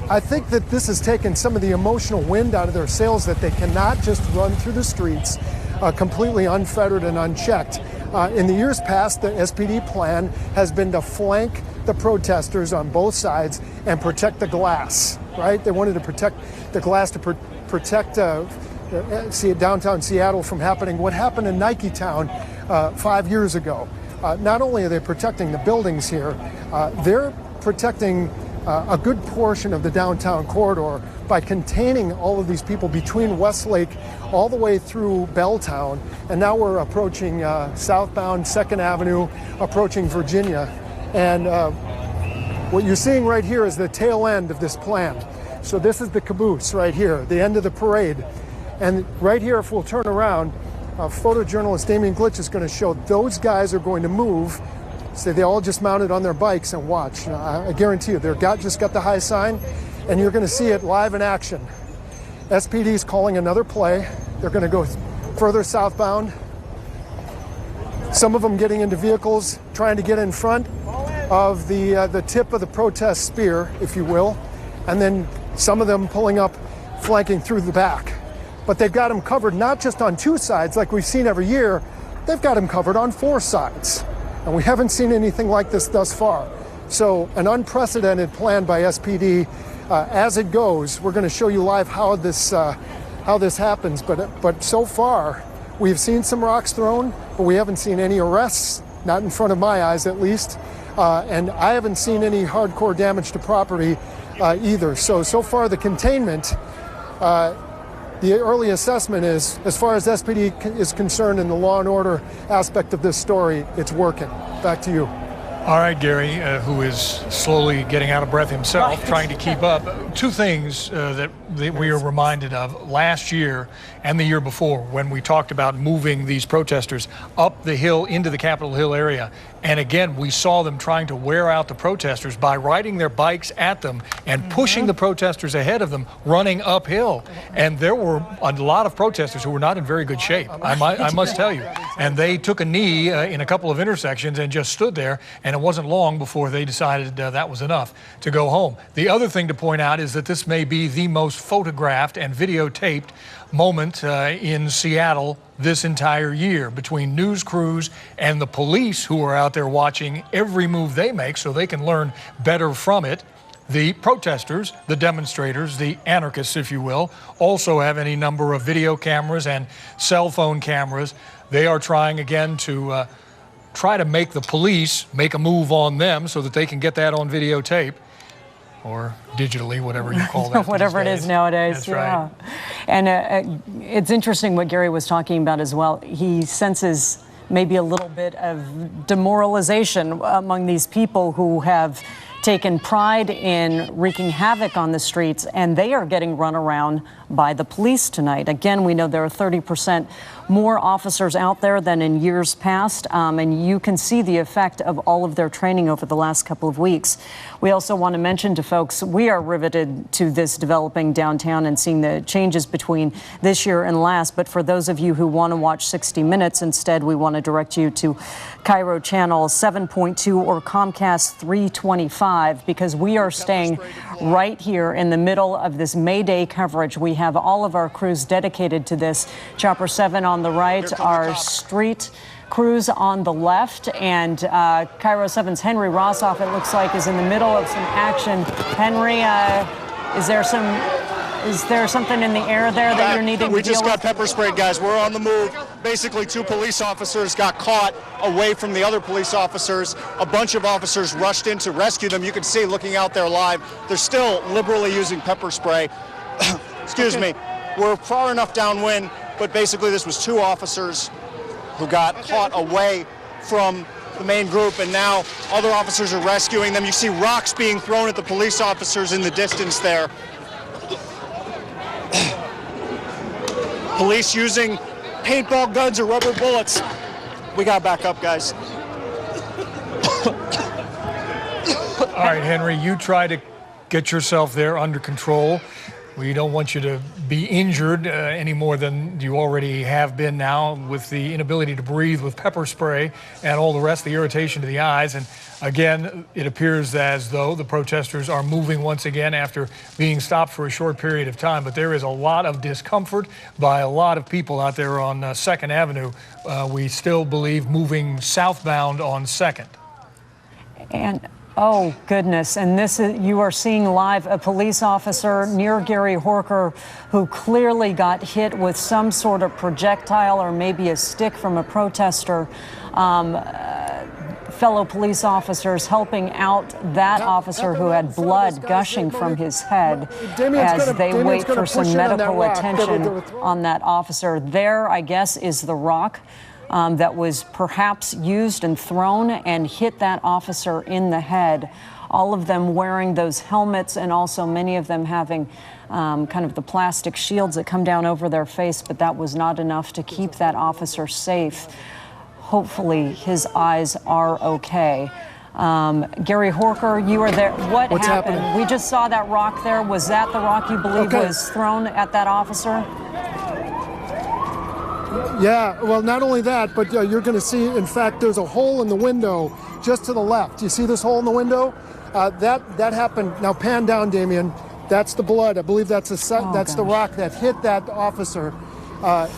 I think that this has taken some of the emotional wind out of their sails, that they cannot just run through the streets completely unfettered and unchecked. In the years past, the SPD plan has been to flank the protesters on both sides and protect the glass, right? They wanted to protect the glass to protect downtown Seattle from happening what happened in Nike Town 5 years ago. Not only are they protecting the buildings here, they're protecting a good portion of the downtown corridor by containing all of these people between Westlake all the way through Belltown. And now we're approaching southbound 2nd Avenue, approaching Virginia. And what you're seeing right here is the tail end of this plan. So this is the caboose right here, the end of the parade. And right here, if we'll turn around, photojournalist Damien Glitch is going to show those guys are going to move. So they all just mounted on their bikes and watch. I guarantee you, they're just got the high sign, and you're going to see it live in action. SPD is calling another play. They're going to go further southbound. Some of them getting into vehicles, trying to get in front of the tip of the protest spear, if you will, and then some of them pulling up, flanking through the back. But they've got them covered not just on 2 sides like we've seen every year, they've got them covered on 4 sides. And we haven't seen anything like this thus far. So an unprecedented plan by SPD. As it goes, we're going to show you live how this happens. But so far, we've seen some rocks thrown, but we haven't seen any arrests, not in front of my eyes at least. And I haven't seen any hardcore damage to property either. So far the containment, the early assessment is, as far as SPD is concerned in the law and order aspect of this story, it's working. Back to you. All right, Gary, who is slowly getting out of breath himself, trying to keep up. 2 things that we are reminded of last year and the year before when we talked about moving these protesters up the hill into the Capitol Hill area. And again, we saw them trying to wear out the protesters by riding their bikes at them and pushing the protesters ahead of them, running uphill. And there were a lot of protesters who were not in very good shape, I must tell you. And they took a knee in a couple of intersections and just stood there, and it wasn't long before they decided that was enough to go home. The other thing to point out is that this may be the most photographed and videotaped moment in Seattle this entire year, between news crews and the police who are out there watching every move they make so they can learn better from it. The protesters, the demonstrators, the anarchists, if you will, also have any number of video cameras and cell phone cameras. They are trying again to try to make the police make a move on them so that they can get that on videotape. Or digitally, whatever you call that. Whatever it is nowadays. That's yeah. right. And it's interesting what Gary was talking about as well. He senses maybe a little bit of demoralization among these people who have taken pride in wreaking havoc on the streets, and they are getting run around by the police tonight. Again, we know there are 30% more officers out there than in years past, and you can see the effect of all of their training over the last couple of weeks. We also want to mention to folks, we are riveted to this developing downtown and seeing the changes between this year and last. But for those of you who want to watch 60 Minutes, instead, we want to direct you to Cairo Channel 7.2 or Comcast 325, because we are staying right here in the middle of this May Day coverage. We have all of our crews dedicated to this. Chopper 7 on the right, our street crews on the left, and Cairo 7's Henry Rossoff, it looks like, is in the middle of some action. Henry, is there something in the air there that you're needing to deal with? We just got pepper sprayed, guys. We're on the move. Basically, 2 police officers got caught away from the other police officers. A bunch of officers rushed in to rescue them. You can see, looking out there live, they're still liberally using pepper spray. Excuse me. We're far enough downwind, but basically this was 2 officers who got caught away from the main group, and now other officers are rescuing them. You see rocks being thrown at the police officers in the distance there. Police using paintball guns or rubber bullets. We got to back up, guys. All right, Henry, you try to get yourself there under control. We don't want you to be injured any more than you already have been now with the inability to breathe with pepper spray and all the rest, the irritation to the eyes. And Again, it appears as though the protesters are moving once again after being stopped for a short period of time, but there is a lot of discomfort by a lot of people out there on 2nd Avenue. We still believe moving southbound on 2nd. And oh, goodness. And this is, you are seeing live a police officer near Gary Horker who clearly got hit with some sort of projectile or maybe a stick from a protester. Fellow police officers helping out that officer who had blood gushing from his head as they wait for some medical attention on that officer. There, I guess, is the rock that was perhaps used and thrown and hit that officer in the head. All of them wearing those helmets and also many of them having kind of the plastic shields that come down over their face, but that was not enough to keep that officer safe. Hopefully his eyes are okay. Gary Horker, you were there. What's happened? We just saw that rock there. Was that the rock you believe was thrown at that officer? Yeah, well, not only that, but you're going to see, in fact, there's a hole in the window just to the left. You see this hole in the window? That happened. Now pan down, Damien. That's the blood. I believe that's the rock that hit that officer.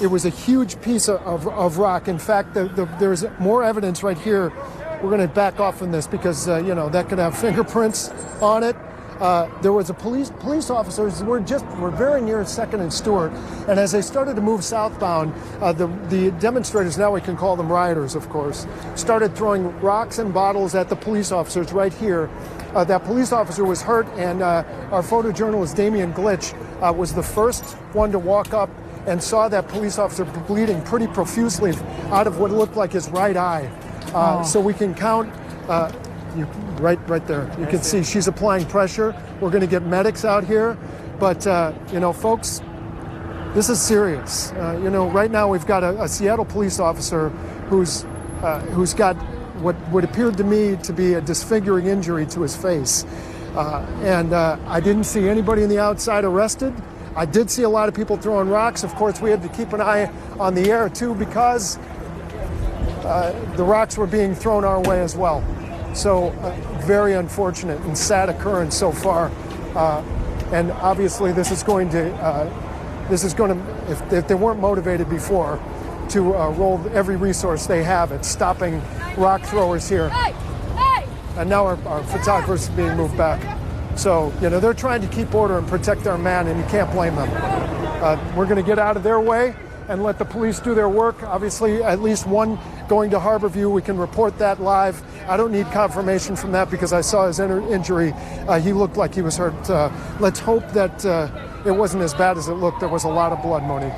It was a huge piece of rock. In fact, there's more evidence right here. We're going to back off from this because, that could have fingerprints on it. There was a police officers. We're very near 2nd and Stewart, and as they started to move southbound, the demonstrators, now we can call them rioters, of course, started throwing rocks and bottles at the police officers right here. That police officer was hurt, and our photojournalist Damien Glitch was the first one to walk up and saw that police officer bleeding pretty profusely out of what looked like his right eye. So we can count. Right there. You can see she's applying pressure. We're going to get medics out here. But, folks, this is serious. Right now we've got a Seattle police officer who's got what would appear to me to be a disfiguring injury to his face. I didn't see anybody on the outside arrested. I did see a lot of people throwing rocks. Of course, we had to keep an eye on the air, too, because the rocks were being thrown our way as well. So very unfortunate and sad occurrence so far, and obviously this is going to, if they weren't motivated before, to roll every resource they have at stopping rock throwers here. And now our photographers are being moved back. So they're trying to keep order and protect our man, and you can't blame them. We're going to get out of their way and let the police do their work. Obviously, at least one going to Harborview. We can report that live. I don't need confirmation from that because I saw his injury. He looked like he was hurt. Let's hope that it wasn't as bad as it looked. There was a lot of blood, Monique.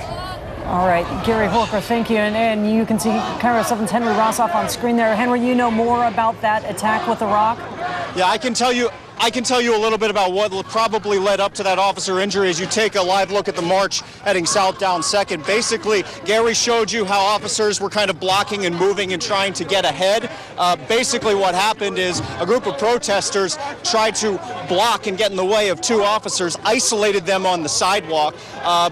All right, Gary Horker, thank you. And you can see KIRO 7's Henry Rossoff on screen there. Henry, you know more about that attack with the rock? Yeah, I can tell you a little bit about what probably led up to that officer injury as you take a live look at the march heading south down 2nd. Basically, Gary showed you how officers were kind of blocking and moving and trying to get ahead. Basically what happened is a group of protesters tried to block and get in the way of 2 officers, isolated them on the sidewalk,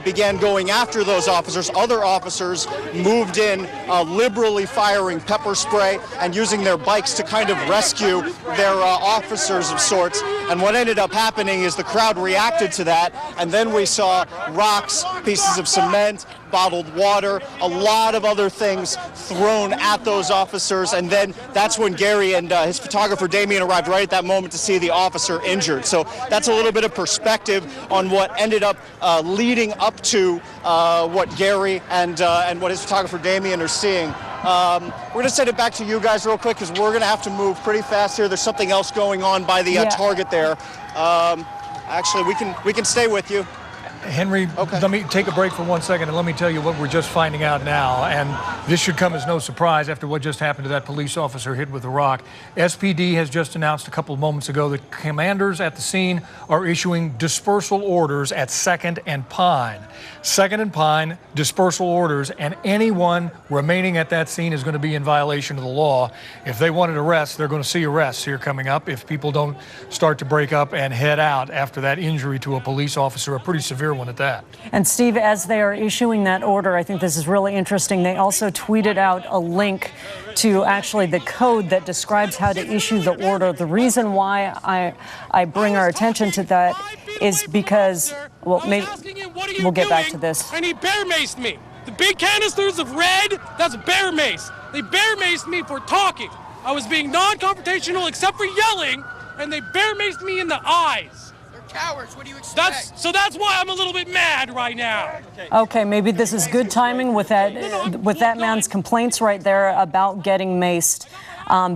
began going after those officers. Other officers moved in, liberally firing pepper spray and using their bikes to kind of rescue their officers of sorts. And what ended up happening is the crowd reacted to that, and then we saw rocks, pieces of cement, bottled water, a lot of other things thrown at those officers, and then that's when Gary and his photographer Damien arrived right at that moment to see the officer injured. So that's a little bit of perspective on what ended up leading up to what Gary and what his photographer Damien are seeing. We're going to send it back to you guys real quick because we're going to have to move pretty fast here. There's something else going on by the target there. Actually, we can stay with you. Henry, let me take a break for 1 second and let me tell you what we're just finding out now. And this should come as no surprise after what just happened to that police officer hit with a rock. SPD has just announced a couple of moments ago that commanders at the scene are issuing dispersal orders at 2nd and Pine. 2nd and Pine, dispersal orders, and anyone remaining at that scene is going to be in violation of the law. If they wanted arrests, they're going to see arrests here coming up if people don't start to break up and head out after that injury to a police officer, a pretty severe one at that. And Steve, as they are issuing that order, I think this is really interesting. They also tweeted out a link to actually the code that describes how to issue the order. The reason why I bring our attention to that is because, well, maybe we'll get back to this. And he bear maced me. The big canisters of red, that's bear mace. They bear maced me for talking. I was being non-confrontational except for yelling, and they bear maced me in the eyes. They're cowards. What do you expect? That's why I'm a little bit mad right now. Okay, maybe this is good timing with that man's complaints right there about getting maced.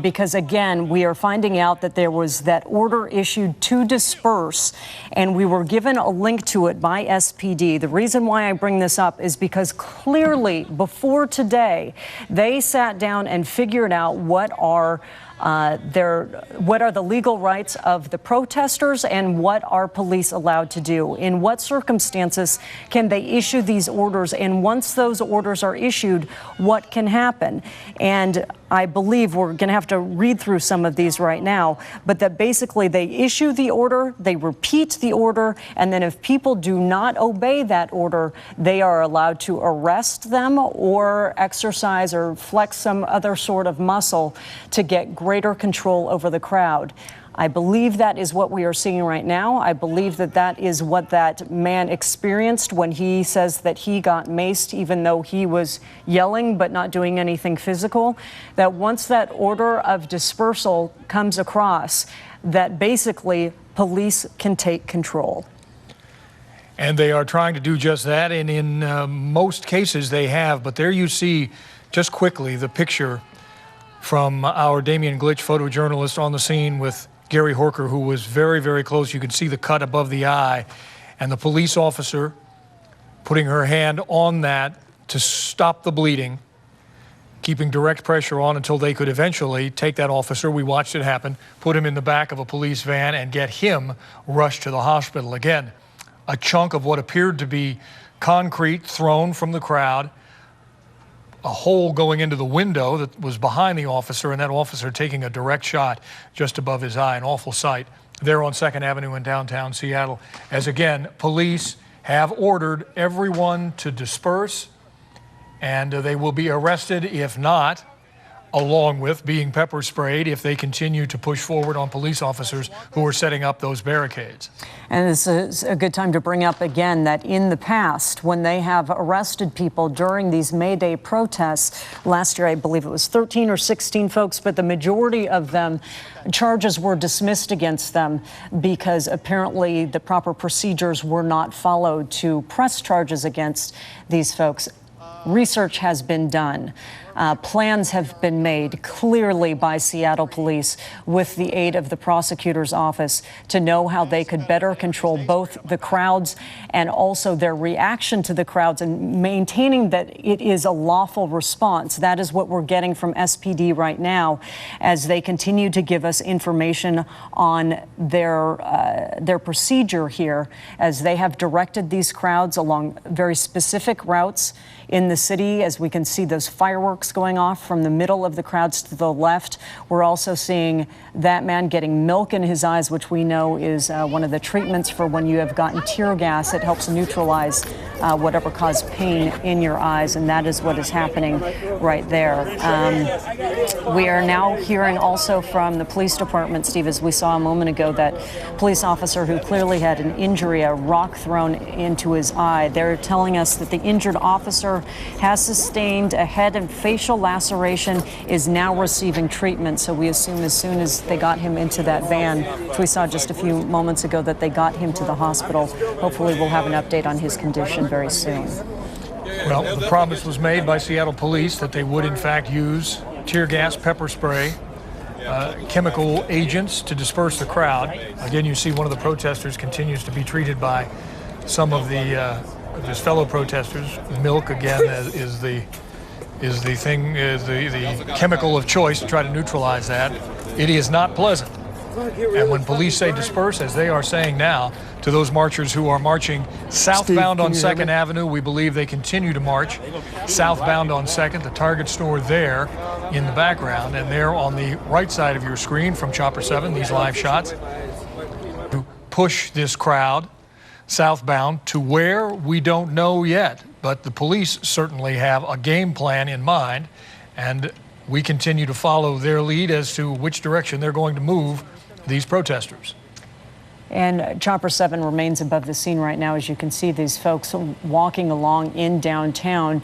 Because, again, we are finding out that there was that order issued to disperse, and we were given a link to it by SPD. The reason why I bring this up is because clearly before today, they sat down and figured out what are the legal rights of the protesters and what are police allowed to do. In what circumstances can they issue these orders? And once those orders are issued, what can happen? And I believe we're going to have to read through some of these right now, but that basically they issue the order, they repeat the order, and then if people do not obey that order, they are allowed to arrest them or exercise or flex some other sort of muscle to get greater control over the crowd. I believe that is what we are seeing right now. I believe that that is what that man experienced when he says that he got maced, even though he was yelling but not doing anything physical. That once that order of dispersal comes across, that basically police can take control. And they are trying to do just that, and in most cases they have. But there you see, just quickly, the picture from our Damian Glitch photojournalist on the scene with Gary Horker, who was very, very close. You could see the cut above the eye, and the police officer putting her hand on that to stop the bleeding, keeping direct pressure on until they could eventually take that officer, we watched it happen, put him in the back of a police van and get him rushed to the hospital. Again, a chunk of what appeared to be concrete thrown from the crowd, a hole going into the window that was behind the officer, and that officer taking a direct shot just above his eye. An awful sight there on 2nd Avenue in downtown Seattle, as again, police have ordered everyone to disperse, and they will be arrested if not, along with being pepper sprayed if they continue to push forward on police officers who are setting up those barricades. And this is a good time to bring up again that in the past, when they have arrested people during these May Day protests, last year I believe it was 13 or 16 folks, but the majority of them, charges were dismissed against them because apparently the proper procedures were not followed to press charges against these folks. Research has been done. Plans have been made clearly by Seattle police with the aid of the prosecutor's office to know how they could better control both the crowds and also their reaction to the crowds and maintaining that it is a lawful response. That is what we're getting from SPD right now as they continue to give us information on their procedure here, as they have directed these crowds along very specific routes in the city. As we can see those fireworks going off from the middle of the crowds to the left. We're also seeing that man getting milk in his eyes, which we know is one of the treatments for when you have gotten tear gas. It helps neutralize whatever caused pain in your eyes, and that is what is happening right there. We are now hearing also from the police department, Steve, as we saw a moment ago, that police officer who clearly had an injury, a rock thrown into his eye. They're telling us that the injured officer has sustained a head and facial laceration, is now receiving treatment. So we assume as soon as they got him into that van, which we saw just a few moments ago, that they got him to the hospital. Hopefully we'll have an update on his condition very soon. Well, the promise was made by Seattle police that they would in fact use tear gas, pepper spray, chemical agents to disperse the crowd. Again, you see one of the protesters continues to be treated by some of his fellow protesters. Milk, again, is the chemical of choice to try to neutralize that. It is not pleasant. And when police say disperse, as they are saying now, to those marchers who are marching southbound on 2nd Avenue, we believe they continue to march southbound on 2nd, the Target store there in the background, and there on the right side of your screen from Chopper 7, these live shots, to push this crowd southbound to where we don't know yet. But the police certainly have a game plan in mind, and we continue to follow their lead as to which direction they're going to move these protesters. And Chopper 7 remains above the scene right now. As you can see, these folks walking along in downtown.